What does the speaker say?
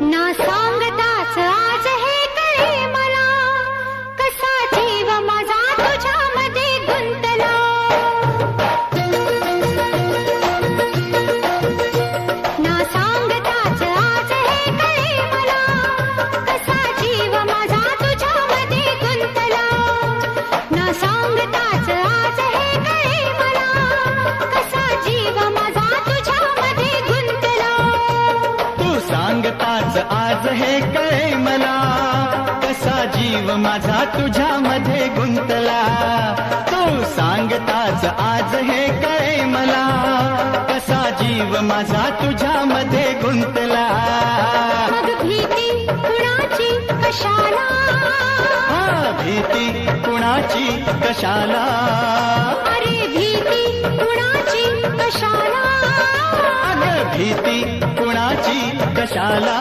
ना सांगताच आज हे कळे मला, कसा जीव माझा तुझ्यामध्ये गुंतला. ना सांगताच आज हे कळे मला, कसा जीव माझा तुझ्यामध्ये गुंतला. ना सांगताच आज हे कळे मला, कसा जीव माझा तुझ्यामध्ये गुंतला. तू सांगताच आज हे कळे मला, कसा जीव माझा तुझ्यामध्ये गुंतला. तू सांगताच आज हे कळे मला, कसा जीव माझा तुझ्यामध्ये गुंतला. मग भीती कुणाची कशाला, भीती कुणाची कशाला. अरे भीती कुणाची कशाला. अगं भीती कुणाची कशाला.